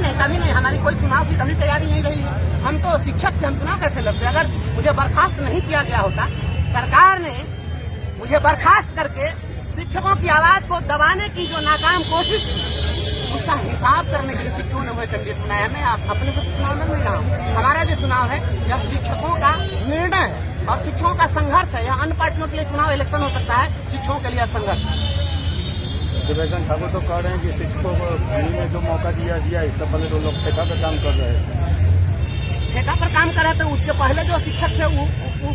नहीं, कभी नहीं। हमारी कोई चुनाव की कभी तैयारी नहीं रही है। हम तो शिक्षक थे, हम चुनाव कैसे लड़ते? अगर मुझे बर्खास्त नहीं किया गया होता, सरकार ने मुझे बर्खास्त करके शिक्षकों की आवाज को दबाने की जो नाकाम कोशिश, उसका हिसाब करने के लिए शिक्षकों ने वह कैंडिडेट बनाया। मैं अपने से चुनाव लड़ नहीं रहा हूँ। हमारा जो चुनाव है यह शिक्षकों का निर्णय है और शिक्षकों का संघर्ष है। यह अन्य पार्टियों के लिए चुनाव इलेक्शन हो सकता है, शिक्षकों के लिए संघर्ष। देवेंद्र ठाकुर तो कह रहे हैं कि शिक्षकों को फ्री में जो मौका दिया इससे पहले तो लोग ठेका पर काम कर रहे थे। ठेका पर काम कर रहे थे, उसके पहले जो शिक्षक थे वो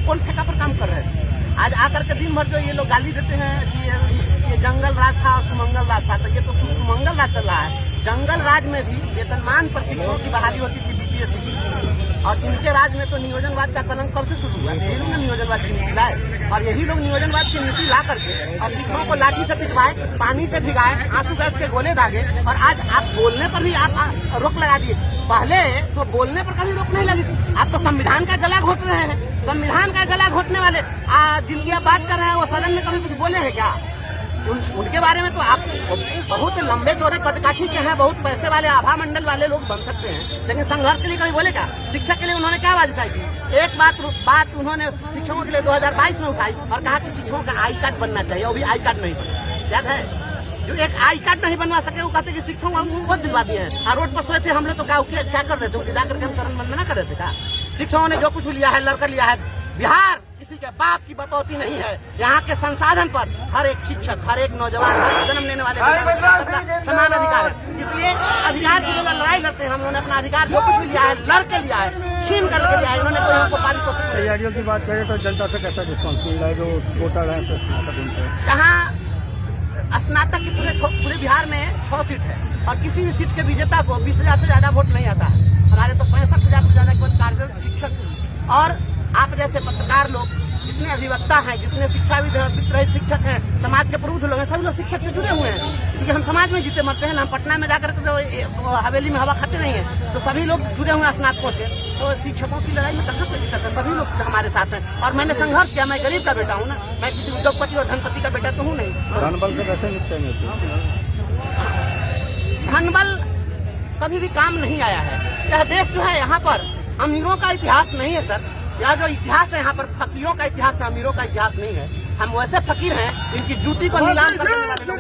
कौन ठेका पर काम कर रहे थे? आज आकर के दिन भर जो ये लोग गाली देते हैं कि ये जंगल राज था और सुमंगल राज था, तो ये तो सुमंगल राज चल रहा है। जंगल राज में भी वेतनमान पर शिक्षकों की बहाली होती थी बीपीएससी की, और इनके राज में तो नियोजनवाद का कलंक कब से शुरू हुआ? यही लोग नियोजनवाद की नीति लाए और यही लोग नियोजनवाद की नीति ला करके और शिक्षकों को लाठी से पिटवाए, पानी से भिगाए, आंसू गैस के गोले दागे, और आज आप बोलने पर भी आप रोक लगा दिए। पहले तो बोलने पर कभी रोक नहीं लगी थी, आप तो संविधान का गला घोट रहे हैं। संविधान का गला घोटने वाले जिनकी आप बात कर रहे हैं वो सदन में कभी कुछ बोले हैं क्या? उनके बारे में तो आप बहुत लंबे चौड़े कदकाठी के हैं, बहुत पैसे वाले आभा मंडल वाले लोग बन सकते हैं, लेकिन संघर्ष के लिए कभी बोले क्या? शिक्षक के लिए उन्होंने क्या आवाज उठाई थी? एक बात उन्होंने शिक्षकों के लिए 2022 में उठाई और कहा कि शिक्षकों का आई कार्ड बनना चाहिए। वो भी आई कार्ड नहीं बना, याद है? जो एक आई कार्ड नहीं बनवा सके वो कहते कि शिक्षकों को बहुत दिलवा दिए हैं। और रोड पर सोए थे हम लोग, तो क्या कर रहे थे? उनके जाकर के हम चरण वंदना कर रहे थे क्या? शिक्षकों ने जो कुछ लिया है, लड़कर लिया है। बिहार किसी के बाप की बकौती नहीं है। यहाँ के संसाधन पर हर एक शिक्षक, हर एक नौजवान, जन्म लेने वाले सबका समान अधिकार है। इसलिए अधिकार की लड़ाई लड़ते हैं। हम लोगों ने अपना अधिकार जो कुछ भी लिया है, लड़ के लिया है, छीन करके लिया है। इन्होंने कोई हमको पारितोषिक नहीं। तैयारियों की बात करें तो जनता से कैसा रिस्पॉन्स मिल रहा है? जो वोटर है यहाँ स्नातक की पूरे बिहार में 6 सीट है और किसी भी सीट के विजेता को 20,000 से ज्यादा वोट नहीं आता है। हमारे तो 65,000 से ज्यादा केवल कार्यरत शिक्षक और आप जैसे पत्रकार लोग, जितने अधिवक्ता हैं, जितने शिक्षाविद रहित शिक्षक हैं, समाज के प्रबुद्ध लोग हैं, सभी लोग शिक्षक से जुड़े हुए हैं। क्योंकि हम समाज में जीते मरते हैं ना, हम पटना में जाकर तो हवेली में हवा खाते नहीं है, तो सभी लोग जुड़े हुए हैं स्नातकों से। तो शिक्षकों की लड़ाई में कहाँ कोई दिक्कत है? सभी लोग हमारे साथ हैं और मैंने संघर्ष किया। मैं गरीब का बेटा हूँ ना, मैं किसी उद्योगपति और धनपति का बेटा तो हूँ नहीं। धनबल से कैसे निपटेंगे? धनबल कभी भी काम नहीं आया है। यह देश जो है, यहाँ पर अमीरों का इतिहास नहीं है सर। यह जो इतिहास है यहाँ पर फकीरों का इतिहास है, अमीरों का इतिहास नहीं है। हम वैसे फकीर हैं इनकी जूती पर नीलाम करने वाले लोग,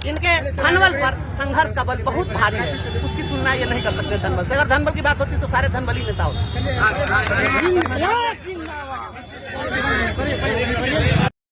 इनके धनबल पर संघर्ष का बल बहुत भारी है। उसकी तुलना ये नहीं कर सकते धनबल से। अगर धनबल की बात होती तो सारे धनबली नेता होते।